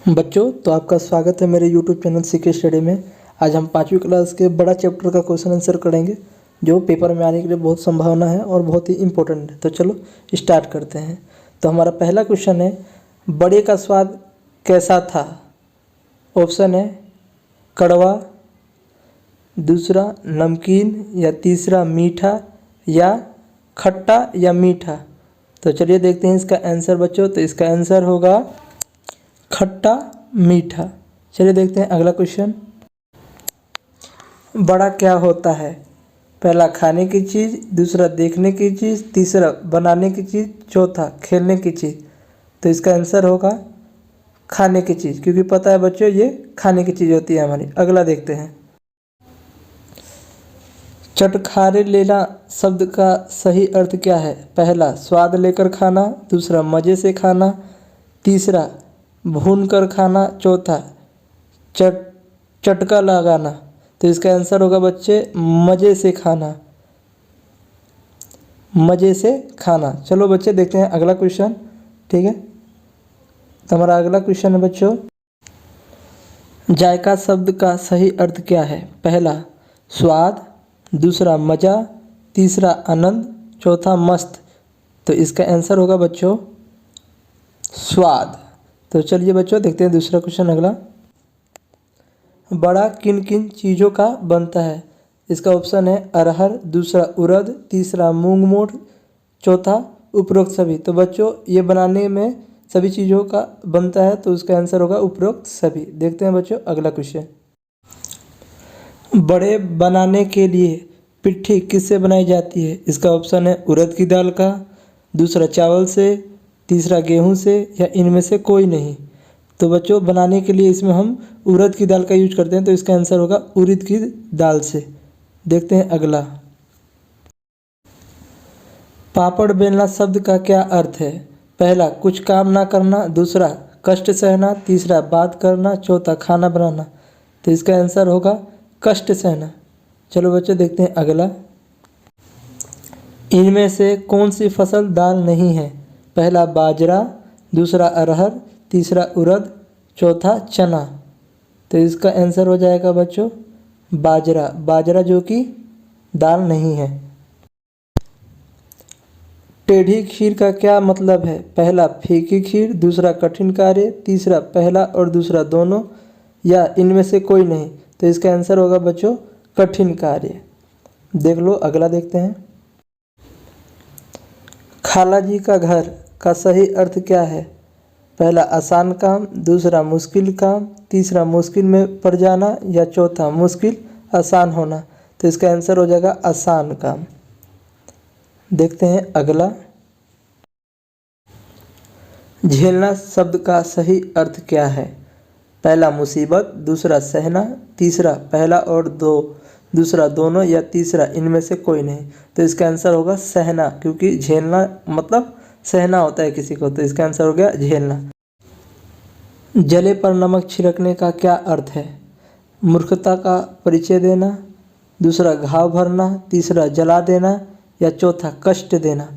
बच्चों तो आपका स्वागत है मेरे YouTube चैनल सीके स्टडी में। आज हम 5वीं क्लास के बड़ा चैप्टर का क्वेश्चन आंसर करेंगे जो पेपर में आने के लिए बहुत संभावना है और बहुत ही इम्पोर्टेंट है। तो चलो स्टार्ट करते हैं। तो हमारा पहला क्वेश्चन है, बड़े का स्वाद कैसा था? ऑप्शन है कड़वा, दूसरा नमकीन, या तीसरा मीठा, या खट्टा या मीठा। तो चलिए देखते हैं इसका आंसर बच्चों। तो इसका आंसर होगा खट्टा मीठा। चलिए देखते हैं अगला क्वेश्चन। बड़ा क्या होता है? पहला खाने की चीज़, दूसरा देखने की चीज़, तीसरा बनाने की चीज़, चौथा खेलने की चीज़। तो इसका आंसर होगा खाने की चीज़, क्योंकि पता है बच्चों ये खाने की चीज़ होती है हमारी। अगला देखते हैं। चटखारे लेना शब्द का सही अर्थ क्या है? पहला स्वाद लेकर खाना, दूसरा मज़े से खाना, तीसरा भून कर खाना, चौथा चटका लगाना। तो इसका आंसर होगा बच्चे मज़े से खाना, मज़े से खाना। चलो बच्चे देखते हैं अगला क्वेश्चन। ठीक है, तो हमारा अगला क्वेश्चन है बच्चों, जायका शब्द का सही अर्थ क्या है? पहला स्वाद, दूसरा मज़ा, तीसरा आनंद, चौथा मस्त। तो इसका आंसर होगा बच्चों स्वाद। तो चलिए बच्चों देखते हैं दूसरा क्वेश्चन अगला। बड़ा किन किन चीज़ों का बनता है? इसका ऑप्शन है अरहर, दूसरा उड़द, तीसरा मूंग मोठ, चौथा उपरोक्त सभी। तो बच्चों ये बनाने में सभी चीज़ों का बनता है, तो उसका आंसर होगा उपरोक्त सभी। देखते हैं बच्चों अगला क्वेश्चन। बड़े बनाने के लिए पिट्ठी किससे बनाई जाती है? इसका ऑप्शन है उड़द की दाल का, दूसरा चावल से, तीसरा गेहूं से, या इनमें से कोई नहीं। तो बच्चों बनाने के लिए इसमें हम उड़द की दाल का यूज करते हैं, तो इसका आंसर होगा उड़द की दाल से। देखते हैं अगला। पापड़ बेलना शब्द का क्या अर्थ है? पहला कुछ काम ना करना, दूसरा कष्ट सहना, तीसरा बात करना, चौथा खाना बनाना। तो इसका आंसर होगा कष्ट सहना। चलो बच्चों देखते हैं अगला। इनमें से कौन सी फसल दाल नहीं है? पहला बाजरा, दूसरा अरहर, तीसरा उड़द, चौथा चना। तो इसका आंसर हो जाएगा बच्चों बाजरा, बाजरा जो कि दाल नहीं है। टेढ़ी खीर का क्या मतलब है? पहला फीकी खीर, दूसरा कठिन कार्य, तीसरा पहला और दूसरा दोनों, या इनमें से कोई नहीं। तो इसका आंसर होगा बच्चों कठिन कार्य। देख लो अगला देखते हैं। खाला जी का घर का सही अर्थ क्या है? पहला आसान काम, दूसरा मुश्किल काम, तीसरा मुश्किल में पड़ जाना, या चौथा मुश्किल आसान होना। तो इसका आंसर हो जाएगा आसान काम। देखते हैं अगला। झेलना शब्द का सही अर्थ क्या है? पहला मुसीबत, दूसरा सहना, तीसरा पहला और दूसरा दोनों, या तीसरा इनमें से कोई नहीं। तो इसका आंसर होगा सहना, क्योंकि झेलना मतलब सहना होता है किसी को। तो इसका आंसर हो गया झेलना। जले पर नमक छिड़कने का क्या अर्थ है? मूर्खता का परिचय देना, दूसरा घाव भरना, तीसरा जला देना, या चौथा कष्ट देना।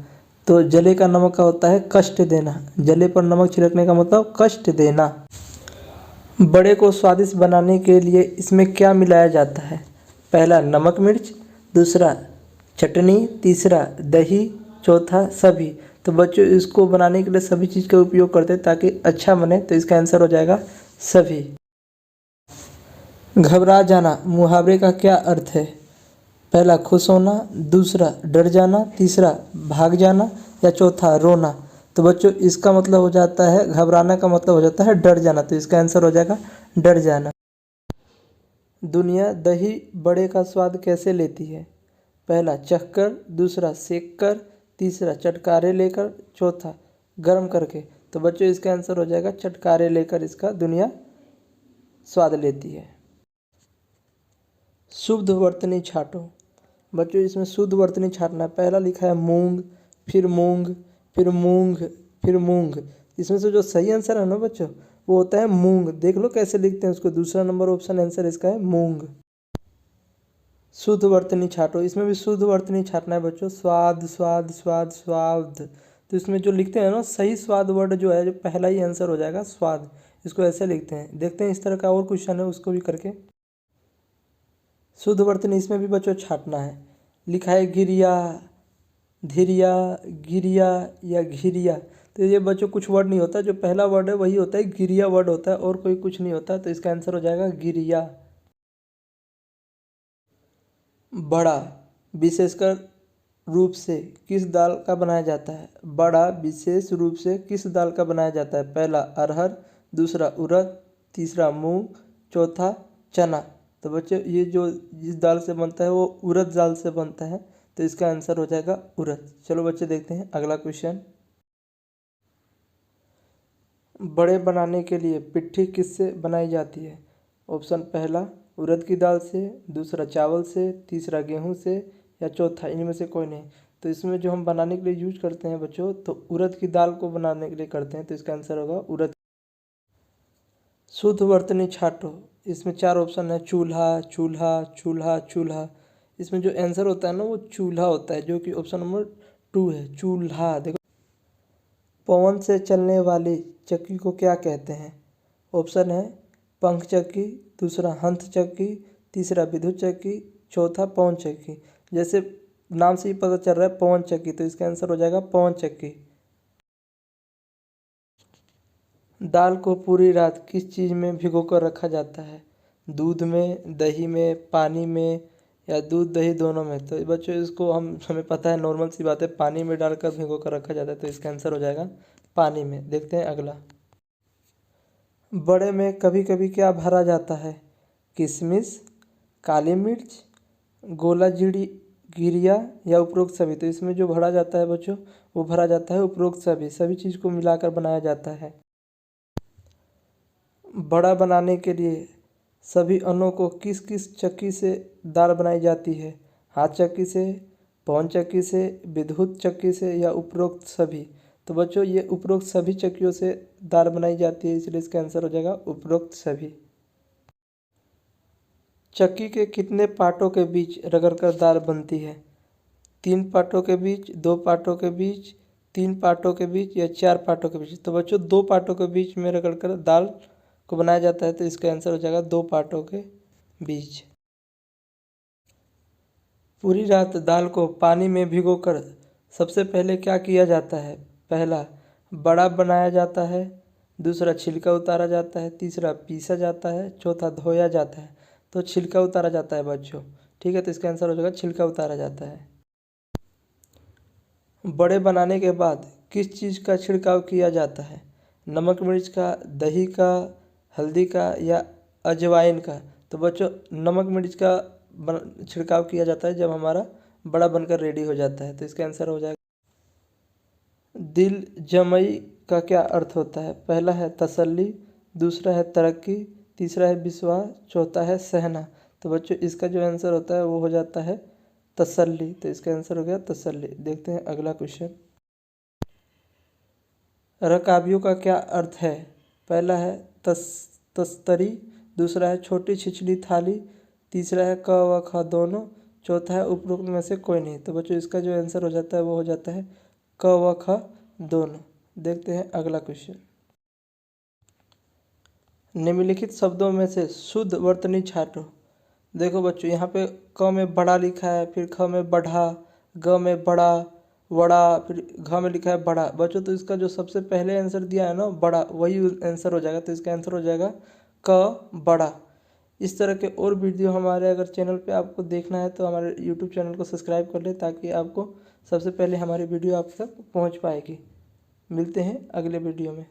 तो जले का नमक का होता है कष्ट देना। जले पर नमक छिड़कने का मतलब कष्ट देना। बड़े को स्वादिष्ट बनाने के लिए इसमें क्या मिलाया जाता है? पहला नमक मिर्च, दूसरा चटनी, तीसरा दही, चौथा सभी। तो बच्चों इसको बनाने के लिए सभी चीज़ का उपयोग करते हैं ताकि अच्छा बने। तो इसका आंसर हो जाएगा सभी। घबरा जाना मुहावरे का क्या अर्थ है? पहला खुश होना, दूसरा डर जाना, तीसरा भाग जाना, या चौथा रोना। तो बच्चों इसका मतलब हो जाता है घबराना का मतलब हो जाता है डर जाना। तो इसका आंसर हो जाएगा डर जाना। दुनिया दही बड़े का स्वाद कैसे लेती है? पहला चखकर, दूसरा सेक कर, तीसरा चटकारे लेकर, चौथा गर्म करके। तो बच्चों इसका आंसर हो जाएगा चटकारे लेकर इसका दुनिया स्वाद लेती है। शुद्ध वर्तनी छाटो। बच्चों इसमें शुद्ध वर्तनी छाटना है। पहला लिखा है मूंग, फिर मूंग, फिर मूंग, फिर मूंग। इसमें से जो सही आंसर है ना बच्चों वो होता है मूंग। देख लो कैसे लिखते हैं उसको। दूसरा नंबर ऑप्शन आंसर इसका है मूंग। शुद्ध वर्तनी छाटो, इसमें भी शुद्ध वर्तनी छाटना है बच्चों। स्वाद स्वाद स्वाद स्वाद। तो इसमें जो लिखते हैं ना सही स्वाद वर्ड जो है जो पहला ही आंसर हो जाएगा स्वाद। इसको ऐसे लिखते हैं। देखते हैं इस तरह का और क्वेश्चन है, उसको भी करके। शुद्ध वर्तनी इसमें भी बच्चों छाटना है। लिखा है गिरिया, धीरिया, गिरिया या घिरिया। तो ये बच्चों कुछ वर्ड नहीं होता, जो पहला वर्ड है वही होता है, गिरिया वर्ड होता है और कोई कुछ नहीं होता। तो इसका आंसर हो जाएगा गिरिया। बड़ा विशेषकर रूप से किस दाल का बनाया जाता है? बड़ा विशेष रूप से किस दाल का बनाया जाता है? पहला अरहर, दूसरा उड़द, तीसरा मूंग, चौथा चना। तो बच्चों ये जो जिस दाल से बनता है वो उड़द दाल से बनता है। तो इसका आंसर हो जाएगा उड़द। चलो बच्चे देखते हैं अगला क्वेश्चन। बड़े बनाने के लिए पिट्ठी किससे बनाई जाती है? ऑप्शन पहला उड़द की दाल से, दूसरा चावल से, तीसरा गेहूं से या चौथा इनमें से कोई नहीं। तो इसमें जो हम बनाने के लिए यूज करते हैं बच्चों, तो उड़द की दाल को बनाने के लिए करते हैं। तो इसका आंसर होगा उड़द। शुद्ध वर्तनी छाटो। इसमें 4 ऑप्शन है, चूल्हा, चूल्हा, चूल्हा, चूल्हा। इसमें जो आंसर होता है ना वो चूल्हा होता है, जो कि ऑप्शन नंबर 2 है, चूल्हा। देखो, पवन से चलने वाली चक्की को क्या कहते हैं? ऑप्शन है पंख चक्की, दूसरा हंस चक्की, तीसरा विद्युत चक्की, चौथा पवन चक्की। जैसे नाम से ही पता चल रहा है पवन चक्की, तो इसका आंसर हो जाएगा पवन चक्की। दाल को पूरी रात किस चीज़ में भिगो कर रखा जाता है? दूध में, दही में, पानी में या दूध दही दोनों में? तो बच्चों इसको हमें पता है, नॉर्मल सी बात है, पानी में डालकर भिगो कर रखा जाता है। तो इसका आंसर हो जाएगा पानी में। देखते हैं अगला। बड़े में कभी कभी क्या भरा जाता है? किशमिश, काली मिर्च, गोला जीरी, गिरिया या उपरोक्त सभी। तो इसमें जो भरा जाता है बच्चों वो भरा जाता है उपरोक्त सभी। सभी चीज़ को मिलाकर बनाया जाता है। बड़ा बनाने के लिए सभी अन्नों को किस किस चक्की से दाल बनाई जाती है? हाथ चक्की से, पवन चक्की से, विद्युत चक्की से या उपरोक्त सभी? तो बच्चों ये उपरोक्त सभी चक्कियों से दाल बनाई जाती है, इसलिए इसका आंसर हो जाएगा उपरोक्त सभी। चक्की के कितने पार्टों के बीच रगड़कर दाल बनती है? 3 पार्टों के बीच, 2 पार्टों के बीच, 3 पार्टों के बीच या 4 पार्टों के बीच? तो बच्चों 2 पार्टों के बीच में रगड़कर दाल को बनाया जाता है। तो इसका आंसर हो जाएगा 2 पार्टों के बीच। पूरी रात दाल को पानी में भिगोकर सबसे पहले क्या किया जाता है? पहला बड़ा बनाया जाता है, दूसरा छिलका उतारा जाता है, तीसरा पीसा जाता है, चौथा धोया जाता है। तो छिलका उतारा जाता है बच्चों, ठीक है। तो इसका आंसर हो जाएगा छिलका उतारा जाता है। बड़े बनाने के बाद किस चीज़ का छिड़काव किया जाता है? नमक मिर्च का, दही का, हल्दी का या अजवाइन का? तो बच्चों नमक मिर्च का छिड़काव किया जाता है जब हमारा बड़ा बनकर रेडी हो जाता है। तो इसका आंसर हो जाएगा। दिल जमई का क्या अर्थ होता है? पहला है तसल्ली, दूसरा है तरक्की, तीसरा है विश्वास, चौथा है सहना। तो बच्चों इसका जो आंसर होता है वो हो जाता है तसल्ली। तो इसका आंसर हो गया तसल्ली। देखते हैं अगला क्वेश्चन। रकाबियों का क्या अर्थ है? पहला है तस्तरी, दूसरा है छोटी छिछली थाली, तीसरा है क व ख दोनों, चौथा है उपरोक्त में से कोई नहीं। तो बच्चों इसका जो आंसर हो जाता है वो हो जाता है क व ख दोनों। देखते हैं अगला क्वेश्चन। निम्नलिखित शब्दों में से शुद्ध वर्तनी छाटो। देखो बच्चों यहाँ पे क में बड़ा लिखा है, फिर ख में बढ़ा, ग में बड़ा, वड़ा, फिर घ में लिखा है बड़ा। बच्चों तो इसका जो सबसे पहले आंसर दिया है ना बड़ा, वही आंसर हो जाएगा। तो इसका आंसर हो जाएगा क बड़ा। इस तरह के और वीडियो हमारे अगर चैनल पे आपको देखना है तो हमारे यूट्यूब चैनल को सब्सक्राइब कर ले, ताकि आपको सबसे पहले हमारी वीडियो आप तक पहुंच पाएगी। मिलते हैं अगले वीडियो में।